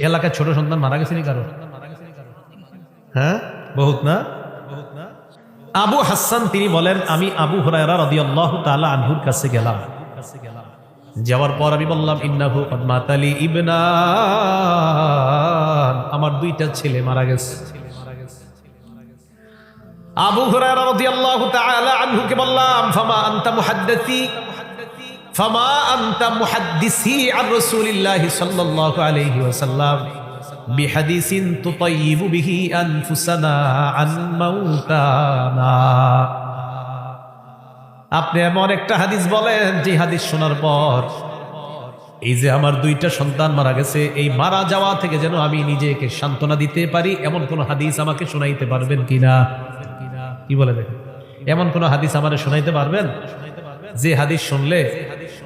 এলাকায় ছোট সন্তান মারা গেছে নি কারো? হ্যাঁ, বহুত না? আবু হাসান তিনি বলেন, আমি আবু হুরায়রা রাদিয়াল্লাহু তাআলা আনহুর কাছে গেলাম। যাওয়ার পর আমি বললাম, ইন্নাহু কদ মাতালি ইবনান, আমার দুইটা ছেলে মারা গেছে। আবু হুরায়রা রাদিয়াল্লাহু তাআলা আনহুকে বললাম, ফামা আনতা মুহাদ্দিসি আন রাসূলিল্লাহি সাল্লাল্লাহু আলাইহি ওয়াসাল্লাম বিহাদিসিন তুতাইয়িবু বিহি আনফুসানা আন মাউতানা। আপনি এমন একটা হাদিস বলেন যে হাদিস শোনার পর এই যে আমার দুইটা সন্তান মারা গেছে, এই মারা যাওয়া থেকে যেন আমি নিজেকে সান্ত্বনা দিতে পারি, এমন কোন হাদিস আমাকে শোনাইতে পারবেন কিনা? কি বলে দেখেন, এমন কোন হাদিস আমারে শোনাইতে পারবেন যে হাদিস শুনলে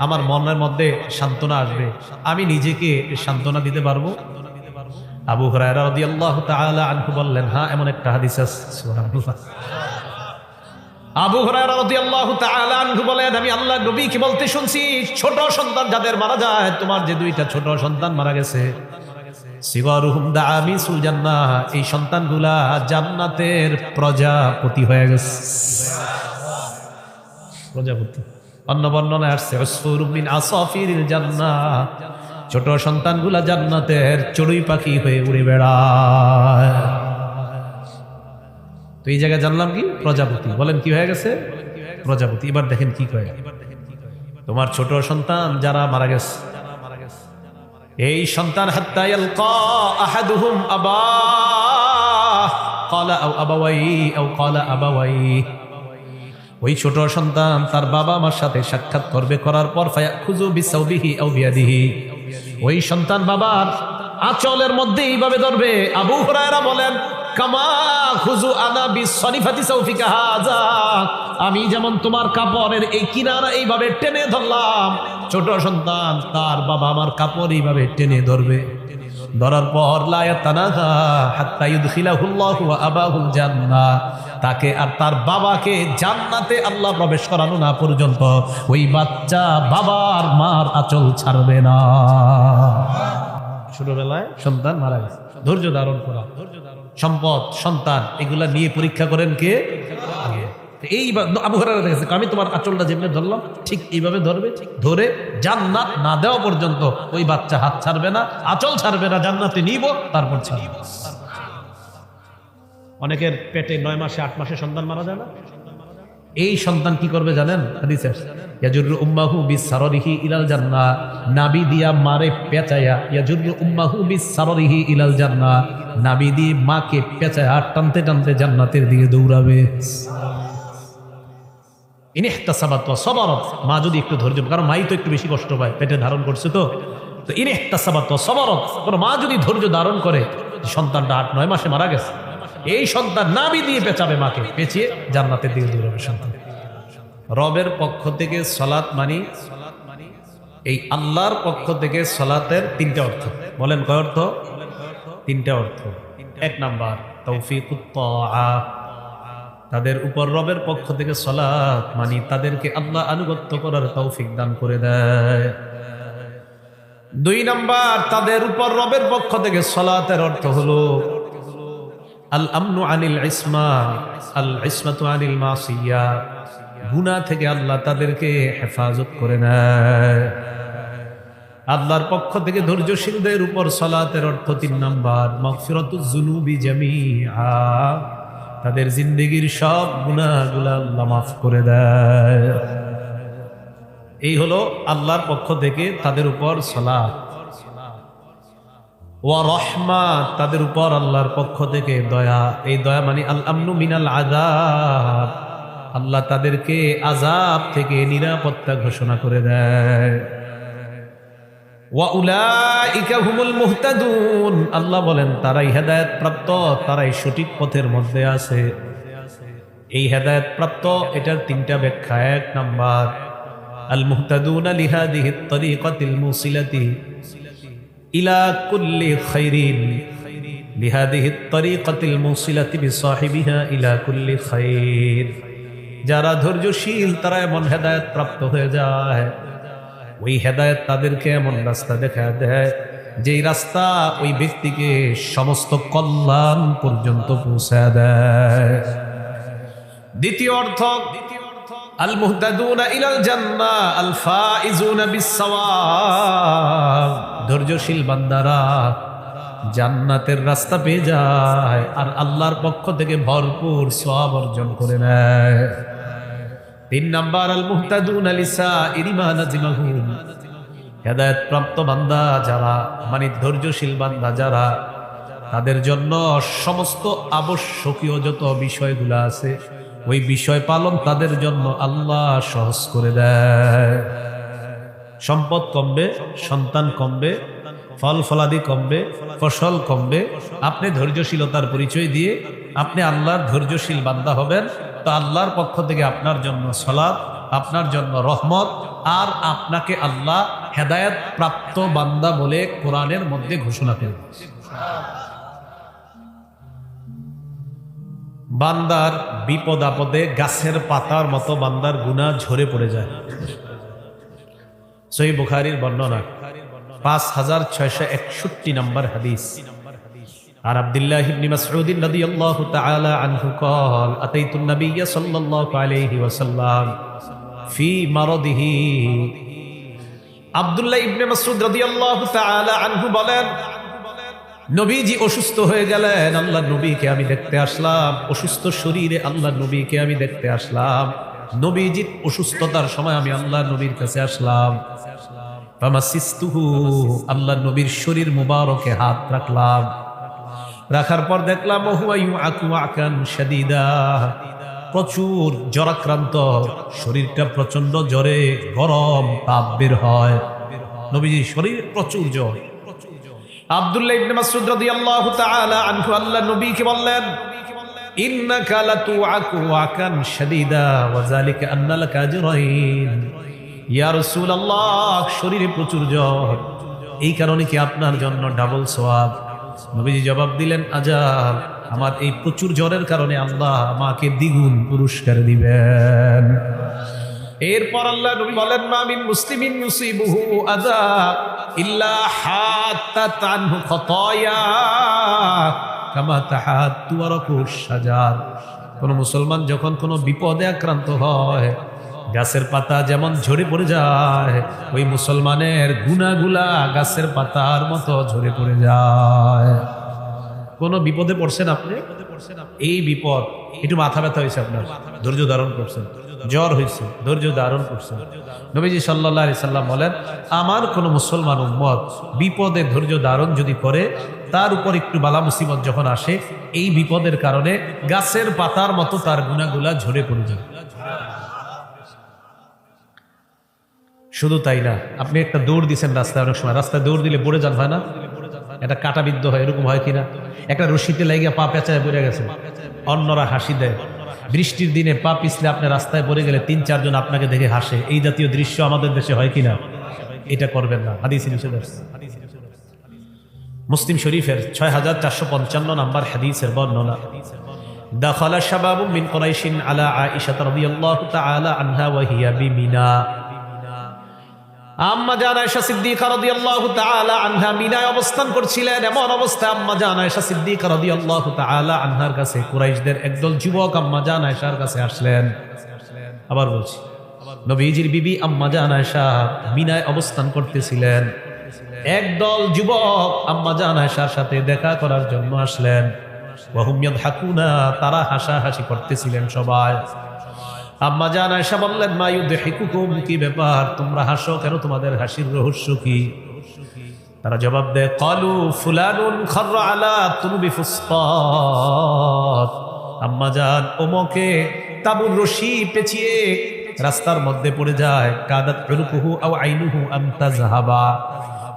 আমার মনের মধ্যে সান্ত্বনা আসবে, আমি নিজেকে সান্ত্বনা দিতে পারবো? আবু হুরায়রা রাদিয়াল্লাহু তাআলা আনহু বললেন, হ্যাঁ, এমন একটা হাদিস আছে। সুবহানাল্লাহ। আবু হুরায়রা রাদিয়াল্লাহু তাআলা আনহু বলেন, আমি আল্লাহর নবী কি বলতে শুনছি, ছোট সন্তান যাদের মারা যায়, তোমার যে দুইটা ছোট সন্তান মারা গেছে, সিগারুহুম দামিসুল জান্নাহ, এই সন্তানগুলা জান্নাতের প্রজাপতি হয়ে গেছে। প্রজাপতি। অন্য বর্ণনায় আসছে উসফুরুম মিন আসাফিরিল জান্নাহ, ছোট সন্তানগুলা জান্নাতের চড়ুই পাখি হয়ে উড়ে বেড়ায়। তো এই জায়গায় জানলাম কি, প্রজাপতি। বলেন কি হয়ে গেছে? প্রজাপতি। এবার দেখেন কি কয়, তোমার ছোট সন্তান যারা মারা গেছে, এই সন্তান হাত্তা ইয়ালকা আহাদুহুম আবাহ ক্বালা আও আবাওয়াইহি আও ক্বালা আবাওয়াইহি, ওই ছোট সন্তান তার বাবা মার সাথে সাক্ষাৎ করবে, করার পর ফায়াখুযু বিসাওবিহি আও বিয়াদিহি, ওই সন্তান বাবার আঁচলের মধ্যে এইভাবে ধরবে। আবু হুরায়রা বলেন, কামা খুযু আনা বিসনিফাতি সাউফিকা হাযা, আমি যেমন তোমার কাপড়ের এই কিনারা এইভাবে টেনে ধরলাম, ছোট সন্তান তার বাবা আমার কাপড় এইভাবে টেনে ধরবে। ধরার পর লা ইয়াতানাহা হাত্তা ইউদখিলাহুল্লাহু ওয়া আবাহুল জান্নাহ, তাকে আর তার বাবাকে জান্নাতে আল্লাহ প্রবেশ করানো না পর্যন্ত ওই বাচ্চা বাবার মার আঁচল ছাড়বে না। ছোটবেলায় সন্তান মারা গেছে, ধৈর্য ধারণ করা, সম্পদ সন্তান এগুলা নিয়ে পরীক্ষা করেন কে? এই আবু হুরায়রা দেখেছে, আমি তোমার আঁচলটা যেভাবে ধরলাম ঠিক এইভাবে ধরবে, ঠিক ধরে জান্নাত না দেওয়া পর্যন্ত ওই বাচ্চা হাত ছাড়বে না, আঁচল ছাড়বে না, জান্নাতে নিব তারপর ছাড়ব। অনেকের পেটে 9 মাসে 8 মাসে সন্তান মারা যায় না, এই সন্তান কি করবে জানেন? হাদিসে ইয়াজুরু উম্মাহু বিসাররিহি ইলাল জান্নাহ, নাবি দিয়া মারে পেঁচায়া, ইয়াজুরু উম্মাহু বিসাররিহি ইলাল জান্নাহ, নাবি দিয়ে মাকে পেঁচায়া টানতে টানতে জান্নাতের দিকে দৌড়াবে। ইনহতাসাবাত ওয়া সাবারাত, মা যদি একটু ধৈর্য, কারণ মাই তো একটু বেশি কষ্ট পায়, পেটে ধারণ করছে তো ইনহতাসাবাত ওয়া সাবারাত, মা যদি ধৈর্য ধারণ করে, সন্তানটা 8-9 মাসে মারা গেছে, এই সন্তান নাবি দিয়ে পেঁচাবে, মাকে পেঁচিয়ে জান্নাতের দিকে দৌড়াবে সন্তান। রবের পক্ষ থেকে সালাত মানি, এই আল্লাহর পক্ষ থেকে সালাতের 3টা অর্থ। বলেন কয় অর্থ? 3টা অর্থ। 1 নাম্বার তৌফিকুত তাআ, তাদের উপর রবের পক্ষ থেকে সালাত মানি তাদেরকে আল্লাহ আনুগত্য করার তৌফিক দান করে দেয়। 2 নাম্বার, তাদের উপর রবের পক্ষ থেকে সালাতের অর্থ হলো আল আমনু আনিল ইসমা, আল ইসমাতু আনিল মাসিয়া, গুনাহ থেকে আল্লাহ তাদেরকে হেফাজত করে নেয়। আল্লাহর পক্ষ থেকে ধৈর্যশীলদের উপর সালাতের অর্থ 3 নাম্বার মাগফিরাতুজ যুনুবি জামিআ, তাদের জিন্দেগীর সব গুনাহগুলো আল্লাহ মাফ করে দেয়। এই হলো আল্লাহর পক্ষ থেকে তাদের উপর সালাত। ওয়া রাহমা, তাদের উপর আল্লাহর পক্ষ থেকে দয়া, এই দয়া মানে আল আমনু মিনাল আযাব, আল্লাহ তাদেরকে আযাব থেকে নিরাপত্তা ঘোষণা করে দেয়। ওয়া উলাইকা হুমুল মুহতাদুন, আল্লাহ বলেন তারাই হেদায়েত প্রাপ্ত, তারাই সঠিক পথের মধ্যে আছে। এই হেদায়েত প্রাপ্ত, এটার 3টা ব্যাখ্যা। 1 নাম্বার আল মুহতাদুনা লিহাদিহিত তরিকাতিল মুসিলাতি ইলা কুল্লি খাইরিন, লিহাদিহিত তরিকাতিল মুসিলাতি বিসাহিবিহা ইলা কুল্লি খাইর, যারা ধৈর্যশীল তারা এমন হেদায়েত প্রাপ্ত হয়ে যায়, ওই হেদায়েত তাদেরকে এমন রাস্তা দেখা দেয় যেই রাস্তা ওই ব্যক্তিকে সমস্ত কল্যাণ পর্যন্ত পৌঁছায় দেয়। দ্বিতীয় অর্থ, আল মুহতাদুনা ইলাল জান্নাহ আল ফাইজুনা বিসসাওয়াব, ধৈর্যশীল বান্দারা জান্নাতের রাস্তা পেয়ে যায় আর আল্লাহর পক্ষ থেকে ভরপুর সওয়াব অর্জন করে নেয়। 3 নাম্বার, আল মুহতাদুনা লিসাইরি মা লাজিমাহুম, হেদায়েত প্রাপ্ত বান্দা যারা, মানে ধৈর্যশীল বান্দা যারা, তাদের জন্য সমস্ত আবশ্যকীয় যত বিষয়গুলো আছে ওই বিষয় পালন তাদের জন্য আল্লাহ সহজ করে দেয়। সম্পদ কমবে, সন্তান কমবে, ফল ফলাদি কমবে, ফসল কমবে, আপনি ধৈর্যশীলতার পরিচয় দিয়ে আপনি আল্লাহর ধৈর্যশীল বান্দা হবেন, তো আল্লাহর পক্ষ থেকে আপনার জন্য সালাত, আপনার জন্য রহমত, আর আপনাকে আল্লাহ হেদায়েত প্রাপ্ত বান্দা বলে কোরআনের মধ্যে ঘোষণা করেন। বান্দার বিপদ আপদে গাছের পাতার মতো বান্দার গুনাহ ঝরে পড়ে যায়। সহিহ বুখারীর বর্ণনা 5661 নম্বর হাদিস। আর আব্দুল্লাহ ইবনে মাসউদ রাদিয়াল্লাহু তাআলা আনহু قال اتيت النبي صلى الله عليه وسلم في مرضه। আব্দুল্লাহ ইবনে মাসউদ রাদিয়াল্লাহু তাআলা আনহু বলেন, নবীজি অসুস্থ হয়ে গেলেন, আল্লাহর নবীকে আমি দেখতে আসলাম, অসুস্থ শরীরে আল্লাহর নবীকে আমি দেখতে আসলাম। নবীজির অসুস্থতার সময় আমি আল্লাহর নবীর কাছে আসলাম। ফামাসিস্তুহু, আল্লাহর নবীর শরীর মুবারকে হাত রাখলাম, রাখার পর দেখলাম হুয়া ইউআকু আকান শাদীদা, প্রচুর জ্বরাক্রান্ত, শরীরটা প্রচন্ড জ্বরে গরম তাপ বের হয়, নবীজির শরীরে প্রচুর জ্বর। আব্দুল্লাহ ইবনে মাসউদ রাদিয়াল্লাহু তাআলা আনহু আল্লাহর নবীকে বললেন, ইন্নাকা লাতুআকু আকান শাদীদা ওয়া যালিকা আন্না লাকা আজরাইন। ইয়া রাসূলুল্লাহ, শরীরে প্রচুর জ্বর, এই কারণে কি আপনার জন্য ডাবল সওয়াব? নবীজি জবাব দিলেন, আজাল, আমার এই প্রচুর জ্বরের কারণে আল্লাহ আমাকে দ্বিগুণ পুরস্কার দিবেন। এরপর আল্লাহ নবী বলেন, মা মিন মুসলিমিন ইউসিবুহু আযা ইল্লা হাত্তাত আনহু খাতায়া কামা তাহাত্তু ওয়ারাকুশ শাজার। কোন মুসলমান যখন কোনো বিপদে আক্রান্ত হয়, গাছের পাতা যেমন ঝরে পড়ে যায়, ওই মুসলমানের গুনাহগুলা গাছের পাতার মতো ঝরে পড়ে যায়। কোন বিপদে পড়ছেন আপনি, এই বিপদ, একটু মাথা ব্যথা হয়েছে, আপনার ধৈর্য ধারণ করছেন, জ্বর হয়েছে, ধৈর্য ধারণ করছেন। নবীজি সাল্লাল্লাহু আলাইহি সাল্লাম বলেন, আমার কোন মুসলমান উম্মত বিপদে ধৈর্য ধারণ যদি করে, তার উপর একটু বালা মুসিবত যখন আসে, এই বিপদের কারণে গাছের পাতার মতো তার গুনাহগুলা ঝরে পড়ে যায়। শুধু তাই না, আপনি একটা দৌড় দিচ্ছেন রাস্তায়, অনেক সময় রাস্তায় দৌড় দিলে পড়ে যান, হয় না? এটা কাঁটাবিদ্ধ হয়, এরকম হয় কিনা? একটা রশিতে লাগিয়ে পা পেঁচায় পড়ে গেছে, অন্যরা হাসি দেয়। বৃষ্টির দিনে পা পিছলে আপনি রাস্তায় পড়ে গেলে ৩-৪ জন আপনাকে দেখে হাসে, এই জাতীয় দৃশ্য আমাদের দেশে হয় কিনা? এটা করবেন না, হাদিসে নিষেধ আছে। মুসলিম শরীফের 6455 নম্বর হাদিসের বর্ণনা, দাখালা শাবাবুম মিন কুরাইশিন আলা আয়েশা রাদিয়াল্লাহু তাআলা আনহা ওয়া হিয়া বিমিনা। আম্মা জান আয়েশা সিদ্দিকা রাদিয়াল্লাহু তাআলা আনহা মিনায় অবস্থান করছিলেন। এমন অবস্থায় আম্মা জান আয়েশা সিদ্দিকা রাদিয়াল্লাহু তাআলা আনহার কাছে কুরাইশদের একদল যুবক আম্মা জান আয়েশার কাছে আসলেন। আবার বলছি, নবীজির বিবি আম্মা জান আয়েশা মিনায় অবস্থান করতেছিলেন, একদল যুবক আম্মা জান আয়েশার সাথে দেখা করার জন্য আসলেন। ওয়া হুম ইয়াদহাকুনা, তারা হাসাহাসি করতেছিলেন সবাই। আম্মা জান আয়েশা বললেন, মা ইউদহিকুকুম, কি ব্যাপার, তোমরা হাসো কেন, তোমাদের হাসির রহস্য কি? তারা জবাব দেয়, ক্বালু ফুলানুন খাররা আলা তুরবি ফুসতাত। আম্মা জান, ওমকে তাবুর রশি পেঁচিয়ে রাস্তার মধ্যে পড়ে যায়, কাদাত উরকুহু আও আইনুহু আন তাযহাবা।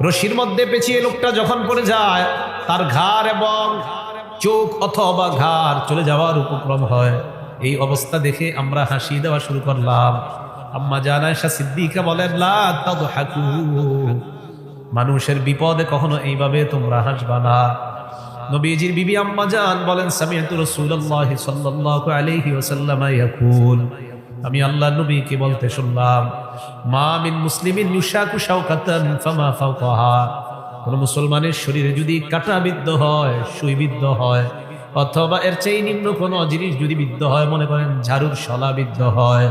রশির মধ্যে পেঁচিয়ে লোকটা যখন পড়ে যায়, তার ঘাড় এবং চোখ অথবা ঘাড় চলে যাওয়ার উপক্রম হয়। এই অবস্থা দেখে আমরা হাসি দেওয়া শুরু করলাম। আম্মা জান আয়েশা সিদ্দিকা বলেন, লা তাদহাকু, মানুষের বিপদে কখনো এইভাবে তোমরা হাসবা না। নবীজির বিবি আম্মা জান বলেন, সামিআতু রাসূলুল্লাহ সাল্লাল্লাহু আলাইহি ওয়াসাল্লাম ইয়াকুল, আমি আল্লাহর নবীকে বলতে শুনলাম, মা মিন মুসলিমিন ইউশাকু শাওকাতান ফামা ফাওকাহা, কোন মুসলমানের শরীরে যদি কাঁটা বিদ্ধ হয়, সুই বিদ্ধ হয়, অথবা এর চেয়ে নিম্ন কোন জিনিস যদি বিদ্ধ হয়, মনে করেন ঝাড়ুর শলা বিদ্ধ হয়,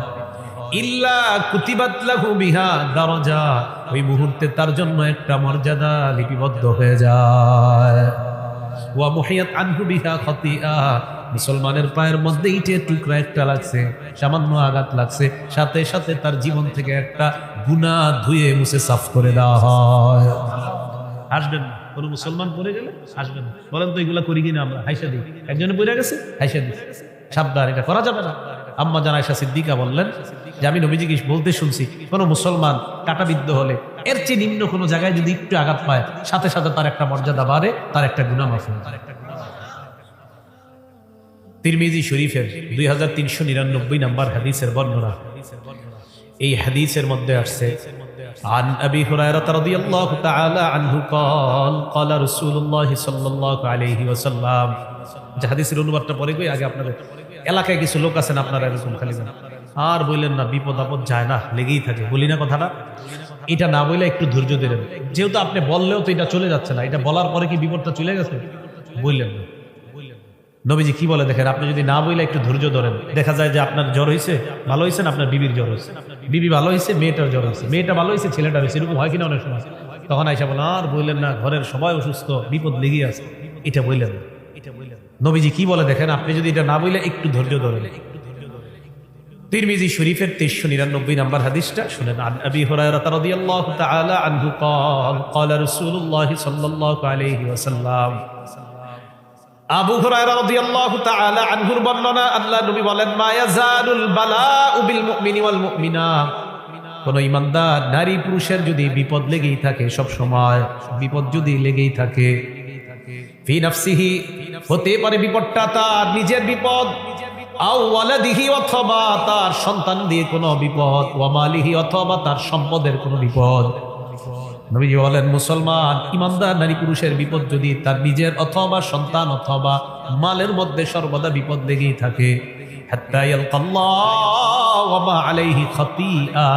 ইল্লা কুতিবাত লাহু বিহা দারাজা, ওই মুহূর্তে তার জন্য একটা মর্যাদা লিপিবদ্ধ হয়ে যায়। ওয়া মুহিয়াত আনহু বিহা খাতিআ, মুসলমানের পায়ের মধ্যে ইটের টুকরা একটা লাগছে, সামান্য আঘাত লাগছে, সাথে সাথে তার জীবন থেকে একটা গুনাহ ধুয়ে মুছে সাফ করে দেওয়া হয়। আসবেন না, কোন মুসলমান পড়ে গেলে আসবেন না, বলেন তো এগুলা করি কিনা আমরা? হাইসা দিই, একজনে পড়ে গেছে হাইসা দিই, সাবধান, এটা করা যাবে না। আম্মা জান আয়েশা সিদ্দিকা বললেন যে আমি নবীজিকে বলতে শুনছি, কোন মুসলমান কাঁটাবিদ্ধ হলে এর চেয়ে নিম্ন কোনো জায়গায় যদি একটু আঘাত পায়, সাথে সাথে তার একটা মর্যাদা বাড়ে, তার একটা গুনাহ মাফ হয়। তিরমিজি শরীফের 2399 নম্বর হাদিসের বর্ণনা। এই হাদিসের মধ্যে আসছে عن أبي هريرة رضي الله تعالى عنه قال قال رسول الله صلى الله عليه وسلم। যে হাদিসের অনুবাদটা পরে কই, আগে আপনাদের এলাকায় কিছু লোক আছেন আপনারা এরকম খালি আর বললেন না, বিপদ আপদ যায় না, লেগেই থাকে, বলি না কথাটা, এটা না বলে একটু ধৈর্য ধরেন। যেহেতু আপনি বললেও তো এটা চলে যাচ্ছে না, এটা বলার পরে কি বিপদটা চলে গেছে? বললেন না। নবীজি কি বলে দেখেন, আপনি যদি না বইলে একটু ধৈর্য ধরেন, দেখা যায় যে আপনার জ্বর হয়েছে, ভালো হয়েছে না, আপনার বিবির জ্বর হয়েছে, বিবি ভালো হয়েছে, মেয়েটার জ্বর হয়েছে, মেয়েটা ভালো হয়েছে, ছেলেটার হয়েছে, এরকম হয় কিনা অনেক সময়। তখন আইসা বলেন আর বললেন না, ঘরের সবাই অসুস্থ, বিপদ লেগে আছে, এটা বললেন না। নবীজি কি বলে দেখেন, আপনি যদি এটা না বইলে একটু ধৈর্য ধরেন। তিরমিজি শরীফের 2399 নম্বর হাদিসটা শুনেন। আন আবি হুরায়রা রাদিয়াল্লাহু তাআলা আনহু قال قال رسول الله صلى الله عليه وسلم। আবু হুরায়রা রাদিয়াল্লাহু তাআলা আনহুর বর্ণনা, আল্লাহর নবী বলেন মা ইয়াজালুল বালাউ বিল মুমিনি ওয়াল মুমিনা, কোন ঈমানদার নারী পুরুষের যদি বিপদ লেগেই থাকে, সব সময় বিপদ যদি লেগেই থাকে, ফি নাফসিহি, হতে পারে বিপদটা তার নিজের বিপদ, আও ওয়ালাদিহি, অথবা তার সন্তান দিয়ে কোনো বিপদ, ওয়া মালিহি, অথবা তার সম্পদের কোনো বিপদ। নবীজি বলেন মুসলমান ঈমানদার নারী পুরুষের বিপদ যদি তার নিজের অথবা সন্তান অথবা মালের মধ্যে সর্বদা বিপদ লেগেই থাকে, হাত্তা ইয়ালকাল্লাহ ওয়া মা আলাইহি খাতিআ,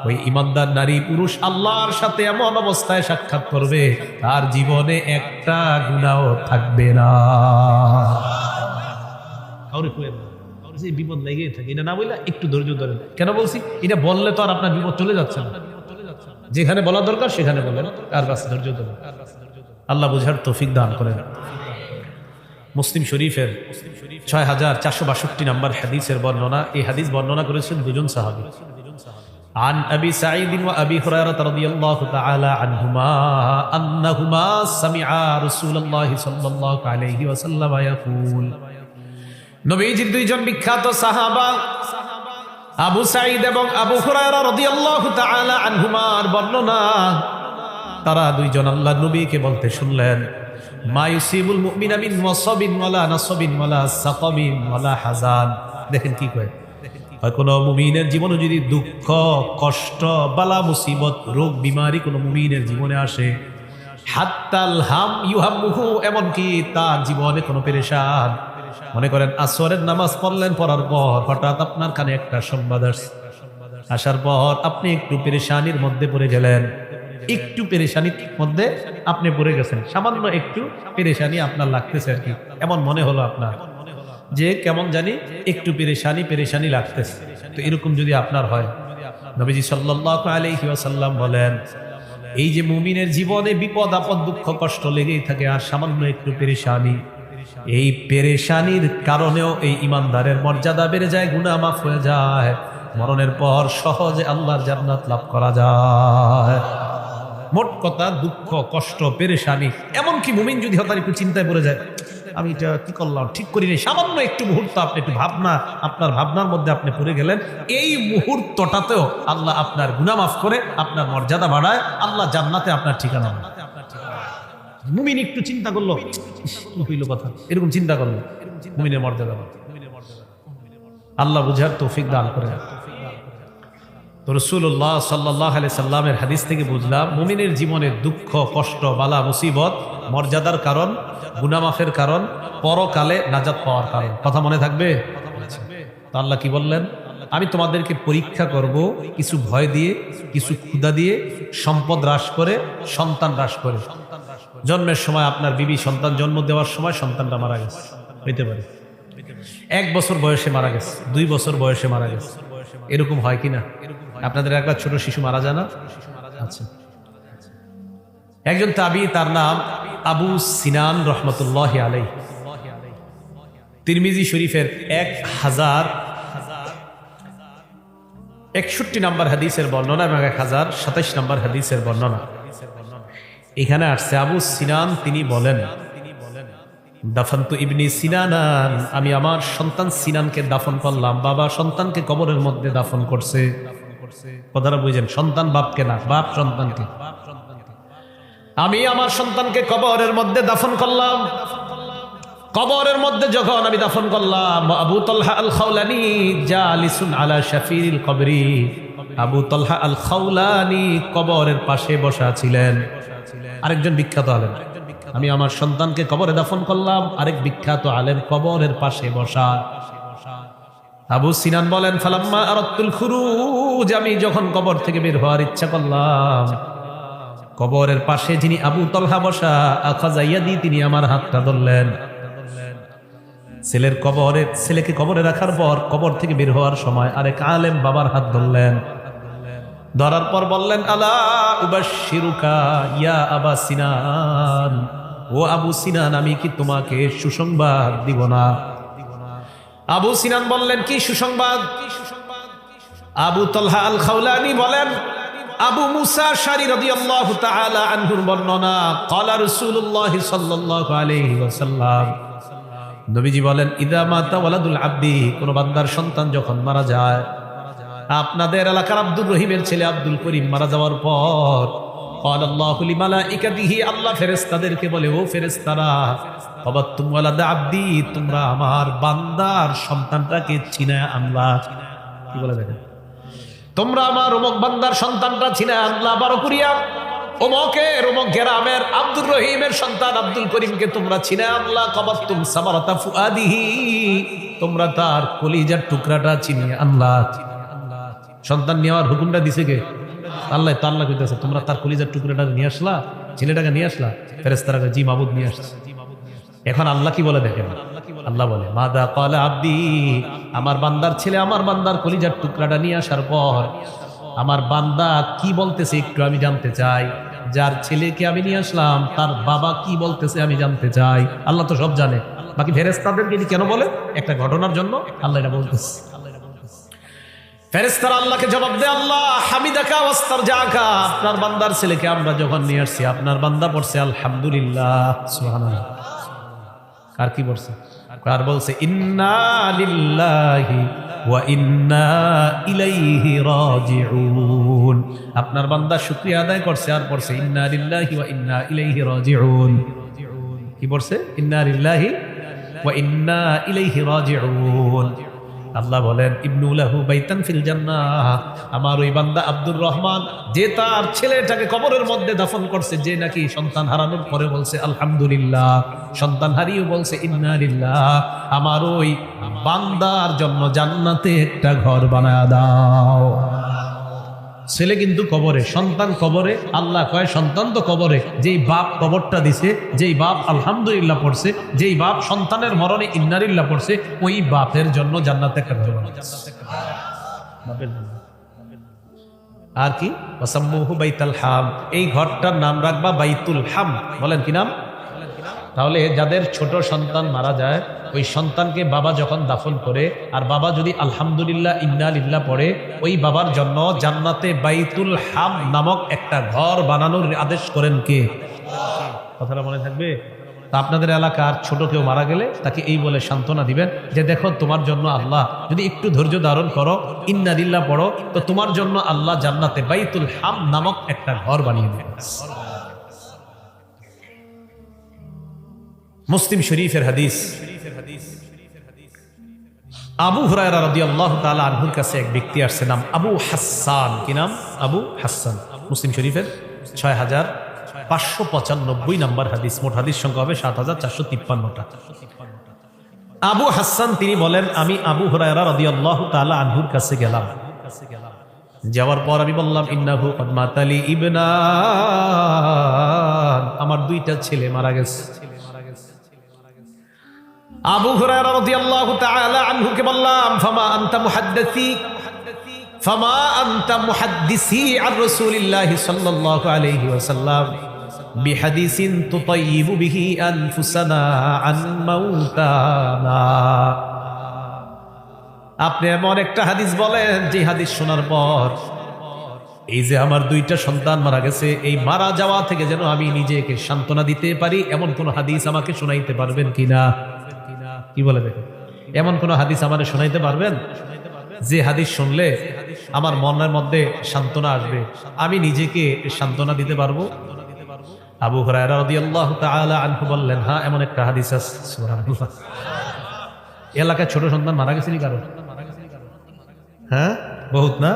ওই ঈমানদার নারী পুরুষ আল্লাহর সাথে এমন অবস্থায় সাক্ষাৎ করবে তার জীবনে একটা গুনাহ থাকবে না। কাউরে কইেন না, যে বিপদ লেগেই থাকে, এটা না বললে একটু ধৈর্য ধরেন। কেন বলছি? এটা বললে তো আর আপনার বিপদ চলে যাচ্ছে না, যেখানে বলা দরকার সেখানে বলেন, আর বাস ধৈর্য ধরেন। আল্লাহ বুঝার তৌফিক দান করেন। মুসলিম শরীফের 6462 নম্বর হাদিসের বর্ণনা। এই হাদিস বর্ণনা করেছেন দুজন সাহাবী। عن أبي سعيد وأبي هريرة رضي الله تعالى عنهما أنهما سمعا رسول الله صلى الله عليه وسلم يقول। নবীজির দুইজন বিখ্যাত সাহাবা আবু সাঈদ এবং আবু হুরায়রা রাদিয়াল্লাহু তাআলা আনহুমার বর্ণনা, তারা দুইজন আল্লাহর নবীকে বলতে শুনলেন মা ইউসিবুল মুমিনা মিন ওয়াসাবিন ওয়ালা নাসাবিন ওয়ালা সাকামিন ওয়ালা হাজান। দেখেন কি কয়, কোন মুমিনের জীবনে যদি দুঃখ কষ্ট বালা মুসিবত রোগ বিমারি কোন মুমিনের জীবনে আসে, হাত্তাল হাম ইউহাম্মুহু, এমনকি তার জীবনে কোনো পেরেশান, মনে করেন আসরের নামাজ পড়লেন, পড়ার পর হঠাৎ আপনার কানে একটা সংবাদ আসার পর আপনি একটু পেরেশানির মধ্যে পড়ে গেলেন, একটু পেরেশানির মধ্যে আপনি পড়ে গেছেন, সামান্য একটু পেরেশানি আপনার লাগতেছে আর কি, এমন মনে হলো আপনার যে কেমন জানি একটু পেরেশানি লাগতেছে। তো এরকম যদি আপনার হয়, নবীজি সাল্লাল্লাহু আলাইহি ওয়াসাল্লাম বলেন এই যে মুমিনের জীবনে বিপদ আপদ দুঃখ কষ্ট লেগেই থাকে আর সামান্য একটু পেরেশানি, এই পেরেশানির কারণেও এই ঈমানদারের মর্যাদা বেড়ে যায়, গুনাহ মাফ হয়ে যায়, মরণের পর সহজে আল্লাহর জান্নাত লাভ করা যায়। মোট কথা দুঃখ কষ্ট পেরেশানি, এমনকি মুমিন যদি হঠাৎ একটু চিন্তায় পড়ে যায়, আমি এটা কি করলাম ঠিক করিনি, সামান্য একটু মুহূর্ত আপনি একটু আপনার ভাবনার মধ্যে আপনি পড়ে গেলেন, এই মুহূর্তটাতেও আল্লাহ আপনার গুনাহ মাফ করে আপনার মর্যাদা বাড়ায়, আল্লাহ জান্নাতে আপনার ঠিকানা বানায়। মুমিন একটু চিন্তা করলো, কি হইল কথা, এরকম চিন্তা করলো, মুমিনের মর্যাদা বাড়ে। আল্লাহ বুঝার তৌফিক দান করে। তো রাসূলুল্লাহ সাল্লাল্লাহু আলাইহি সাল্লামের হাদিস থেকে বুঝলাম মুমিনের জীবনে দুঃখ কষ্ট বালা মুসিবত মর্যাদার কারণ, গুনাহ মাফের কারণ, পরকালে নাজাত পাওয়ার কারণ। কথা মনে থাকবে? তো আল্লাহ কি বললেন? আমি তোমাদেরকে পরীক্ষা করব কিছু ভয় দিয়ে, কিছু ক্ষুধা দিয়ে, সম্পদ হ্রাস করে, সন্তান হ্রাস করে। জন্মের সময় আপনার বিবি সন্তান জন্ম দেওয়ার সময় সন্তানটা মারা গেছে, হইতে পারে 1 বছর বয়সে মারা গেছে, 2 বছর বয়সে মারা গেছে, এরকম হয় কিনা? আপনাদের একটা ছোট শিশু মারা যায় না? আচ্ছা, একজন তাবি, তার নাম আবু সিনান রহমতুল্লাহ আলাইহি, তিরমিজি শরীফের 1061 নম্বর হাদিসের বর্ণনা এবং 1027 নম্বর হাদিসের বর্ণনা। এখানে আসছে আবু সিনান তিনি বলেন, দাফান্তু ইবনি সিনানান, আমি আমার সন্তান সিনানকে দাফন করলাম। বাবা সন্তানকে কবরের মধ্যে দাফন করছে। কথাটা বুঝেন, সন্তান বাপকে না, বাপ সন্তানকে। আমি আমার সন্তানকে কবরের মধ্যে দাফন করলাম। কবরের মধ্যে যখন আমি দাফন করলাম, আবু তালহা আল খাওলানি জালিসুন আলা শাফিরিল কবরি, আবু তালহা আল খাওলানি কবরের পাশে বসা ছিলেন। আরেকজন বিখ্যাত আলেম, আমি আমার সন্তানকে কবরে দাফন করলাম, আরেক বিখ্যাত আলেম কবরের পাশে বসা। আবু সিনান বলেন, ফালাম্মা আরাদতুল খুরুজ, আমি যখন কবর থেকে বের হওয়ার ইচ্ছা করলাম, কবরের পাশে যিনি আবু তালহা বসা, আখাযা ইয়াদি, তিনি আমার হাতটা ধরলেন। ছেলেকে কবরে রাখার পর কবর থেকে বের হওয়ার সময় আরেক আলেম বাবার হাত ধরলেন। ধরার পর বললেন, আলা উবাশশিরুকা ইয়া আবা সিনান, ও আবু সিনান, আমি কি তোমাকে সুসংবাদ দিব না? আবু সিনান বললেন, কি সুসংবাদ? আবু তালহা আল খাওলানি বলেন, আবু মুসা আশআরী রাদিয়াল্লাহু তাআলা আনহুর বর্ণনা, ক্বালা রাসূলুল্লাহ সাল্লাল্লাহু আলাইহি ওয়াসাল্লাম, নবীজি বলেন, ইদা মাতা ওয়ালাদুল আবদি, কোন বান্দার সন্তান যখন মারা যায়, আপনাদের এলাকার আব্দুর রহিমের ছেলে আব্দুল করিম মারা যাওয়ার পর, ক্বালাল্লাহু লিমালাইকাতিহি, আল্লাহ ফেরেশতাদেরকে বলে, ও ফেরেশতারা, আবাদতুম ওয়ালাদা আবদি, তোমরা আমার বান্দার সন্তানটাকে চিনায় আনলা। কি বলে দেখেন, তোমরা আমার অমুক বান্দার সন্তানটা চিনায় আনলা, বারো করিয়া অমুকের অমুক গ্রামের আব্দুর রহিমের সন্তান আব্দুল করিমকে তোমরা চিনায় আনলা। কাবাতুম সামারাতা ফুআদিহি, তোমরা তার কলিজার টুকরাটা চিনিয়ে আনলা। সন্তান নেওয়ার হুকুমটা দিছে কে? আল্লাহ। তো আল্লাহ কইতেছে, তোমরা তার কলিজার টুকরাটা নিয়ে আসলা, ছেলেটাকে নিয়ে আসলা। ফেরেশতারা জি মাবুদ নিয়ে আসছে। এখন আল্লাহ কি বলে দেখেন, আল্লাহ বলে, মাদা ক্বালা আবদি, আমার বান্দার ছেলে আমার বান্দার কলিজার টুকরাটা নিয়ে আসার পর আমার বান্দা কি বলতেছে একটু আমি জানতে চাই। যার ছেলেকে আমি নিয়ে আসলাম তার বাবা কি বলতেছে আমি জানতে চাই। আল্লাহ তো সব জানে, বাকি ফেরেশতাদেরকে কেন বলে? একটা ঘটনার জন্য আল্লাহ এটা বলতেছে। ফেরেশতারা আল্লাহকে জবাব দেয়, আল্লাহ হামিদাকা ওয়াস্তারজাকা, আপনার বান্দার ছেলেকে আমরা যখন নিয়ে আসছি, আপনার বান্দা পড়ছে আলহামদুলিল্লাহ, সুবহানাল্লাহ। আর কি পড়ছে? আর বলছে, ইন্না লিল্লাহি ওয়া ইন্না ইলাইহি রাজিউন, আপনার বান্দা শুকরিয়া আদায় করছে। আর পড়ছে, ইন্না লিল্লাহি ওয়া ইন্না ইলাইহি রাজিউন। কি পড়ছে? ইন্না লিল্লাহি ওয়া ইন্না ইলাইহি রাজিউন। আল্লাহ বলেন, ইবনু লাহু বাইতান ফিল জান্নাহ, আমার ওই বান্দা আব্দুর রহমান যে তার ছেলেটাকে কবরের মধ্যে দাফন করছে, যে নাকি সন্তান হারানোর পরে বলছে আলহামদুলিল্লাহ, সন্তান হারিয়ে বলছে ইন্না লিল্লাহ, আমার ওই বান্দার জন্য জান্নাতে একটা ঘর বানায় দাও। ছেলে কিন্তু কবরে, সন্তান কবরে। আল্লাহ কয়, সন্তান তো কবরে, যেই বাপ কবরটা দিছে, যেই বাপ আলহামদুলিল্লাহ পড়ছে, যেই বাপ সন্তানের মরণে ইন্নালিল্লাহ পড়ছে, ওই বাপের জন্য জান্নাতে একটা ঘর বানায়। আর কি? ওয়াসাম্মুহু বাইতুল হাম, এই ঘরটার নাম রাখবা বাইতুল হাম। বলেন কি নাম? তাহলে যাদের ছোট সন্তান মারা যায়, ওই সন্তানকে বাবা যখন দাফন করে, আর বাবা যদি আলহামদুলিল্লাহ ইন্না লিল্লাহ পড়ে, ওই বাবার জন্য জান্নাতে বাইতুল হাম নামক একটা ঘর বানানোর আদেশ করেন কে? কথাটা মনে থাকবে। তা আপনাদের এলাকার ছোট কেউ মারা গেলে তাকে এই বলে সান্ত্বনা দিবেন যে, দেখো তোমার জন্য আল্লাহ, যদি একটু ধৈর্য ধারণ করো, ইন্না লিল্লাহ পড়ো, তো তোমার জন্য আল্লাহ জান্নাতে বাইতুল হাম নামক একটা ঘর বানিয়ে দেবেন। মুসলিম শরীফের হাদিস, আবু হুরায়রা রাদিয়াল্লাহু তাআলা আনহুর কাছে এক ব্যক্তি আসছে, নাম আবু হাসান। কি নাম? আবু হাসান। মুসলিম শরীফের 6595 নম্বর হাদিস। মোট হাদিস সংখ্যা হবে 7453টা। আবু হাসান তিনি বলেন, আমি আবু হুরায়রা রাদিয়াল্লাহু তাআলা আনহুর কাছে গেলাম। যাওয়ার পর আমি বললাম, ইন্নাহু কদ মাতালি ইবনান, আমার দুইটা ছেলে মারা গেছে। আবু হুরায়রা রাদিয়াল্লাহু তাআলা আনহুকে বললাম, ফামা আনতা মুহাদ্দিসি আন রাসূলিল্লাহি সাল্লাল্লাহু আলাইহি ওয়াসাল্লাম বিহাদিসিন তুতাইয়িবু বিহি আনফুসানা আন মাউতানা। আপনি এমন একটা হাদিস বলেন যে হাদিস শোনার পর এই যে আমার দুইটা সন্তান মারা গেছে, এই মারা যাওয়া থেকে যেন আমি নিজেকে সান্ত্বনা দিতে পারি, এমন কোন হাদিস আমাকে শোনাইতে পারবেন কিনা? কি বলে দেখেন, এমন কোন হাদিস আমারে শোনাইতে পারবেন যে হাদিস শুনলে আমার মনের মধ্যে সান্ত্বনা আসবে, আমি নিজেকে সান্ত্বনা দিতে পারবো? আবু হুরায়রা রাদিয়াল্লাহু তাআলা আনহু বললেন, হ্যাঁ, এমন একটা হাদিস আছে। সুবহানাল্লাহ। এলাকায় ছোট সন্তান মারা গেছে নি কারো? হ্যাঁ, বহুত না?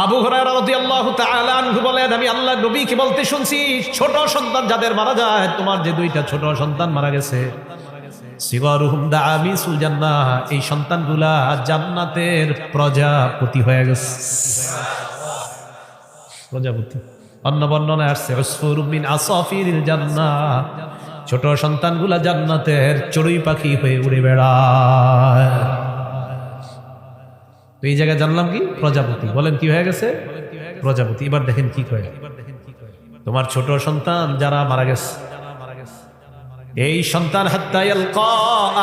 আবু হুরায়রা রাদিয়াল্লাহু তাআলা আনহু বলেন, আমি আল্লাহর নবীকে বলতে শুনছি, ছোট সন্তান যাদের মারা যায়, তোমার যে দুইটা ছোট সন্তান মারা গেছে, সিগারুহুম দাআমিসুল জান্নাহ, এই সন্তানগুলা জান্নাতের প্রজাপতি হয়ে গেছে। প্রজাপতি। অন্য বর্ণনায় আসছে উসফুরুম মিন আসাফিরিল জান্নাহ, ছোট সন্তানগুলা জান্নাতের চড়ুই পাখি হয়ে উড়ে বেড়ায়। তো এই জায়গায় জানলাম কি? প্রজাপতি। বলেন কি হয়ে গেছে? প্রজাপতি। এবার দেখেন কি কয়, তোমার ছোট সন্তান যারা মারা গেছে, এই সন্তান হাত্তা ইয়ালকা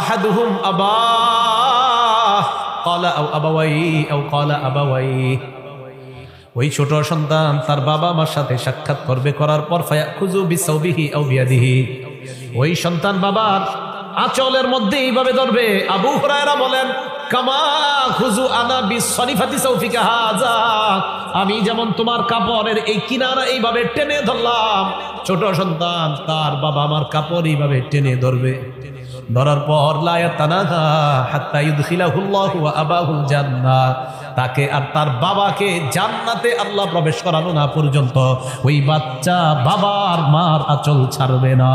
আহাদুহুম আবাহ ক্বালা আও আবাওয়াইহি আও ক্বালা আবাওয়াইহি, ওই ছোট সন্তান তার বাবা মার সাথে সাক্ষাৎ করবে, করার পর ফায়াখুযু বিসাওবিহি আও বিয়াদিহি, ওই সন্তান বাবার আঁচলের মধ্যে এইভাবে ধরবে। আবু হুরায়রা বলেন, কামা খুযু আনা বিসনিফাতি সাওফিকা হাযা, আমি যেমন তোমার কাপড়ের এই কিনারা এইভাবে টেনে ধরলাম, ছোট সন্তান তার বাবা আমার কাপড় এইভাবে টেনে ধরবে। ধরার পর লা ইয়াতানাহা হাত্তা ইউদখিলাহুল্লাহু ওয়া আবাহুল জান্নাহ, তাকে আর তার বাবাকে জান্নাতে আল্লাহ প্রবেশ করানো না পর্যন্ত ওই বাচ্চা বাবার মার আঁচল ছাড়বে না।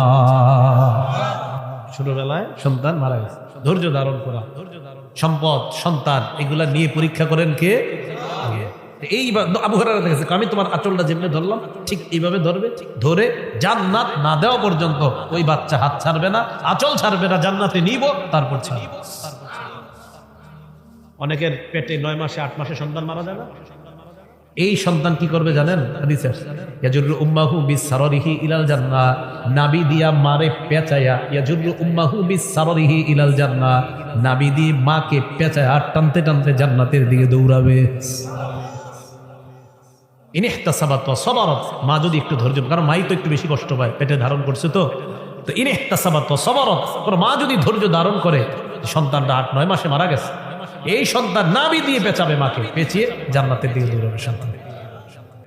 ছোটবেলায় সন্তান মারা গেছে, ধৈর্য ধারণ করা, সম্পদ সন্তান এগুলা নিয়ে পরীক্ষা করেন কে? এই আবু হুরায়রা দেখেছে, আমি তোমার আঁচলটা যেমনি ধরলাম ঠিক এইভাবে ধরবে, ধরে জান্নাত না দেওয়া পর্যন্ত ওই বাচ্চা হাত ছাড়বে না, আঁচল ছাড়বে না, জান্নাতে নিব তারপর ছাড়ব। অনেকের পেটে 9 মাসে 8 মাসে সন্তান মারা যায় না, এই সন্তান কি করবে জানেন? হাদিসে ইয়াজুরু উম্মাহু বিসাররিহি ইলাল জান্নাহ, নাবি দিয়া মারে পেঁচায়া, ইয়াজুরু উম্মাহু বিসাররিহি ইলাল জান্নাহ, নাবি দিয়ে মাকে পেঁচায়া টানতে টানতে জান্নাতের দিকে দৌড়াবে। ইনহতাসাবাত ওয়া সাবারাত, মা যদি একটু ধৈর্য, কারণ মাই তো একটু বেশি কষ্ট পায়, পেটে ধারণ করছে তো ইনহতাসাবাত ওয়া সাবারাত, কারণ মা যদি ধৈর্য ধারণ করে, সন্তানটা 8-9 মাসে মারা গেছে, এই সন্তান নাবি দিয়ে পেঁচাবে, মাকে পেঁচিয়ে জান্নাতের দিকে দৌড়াবে সন্তান।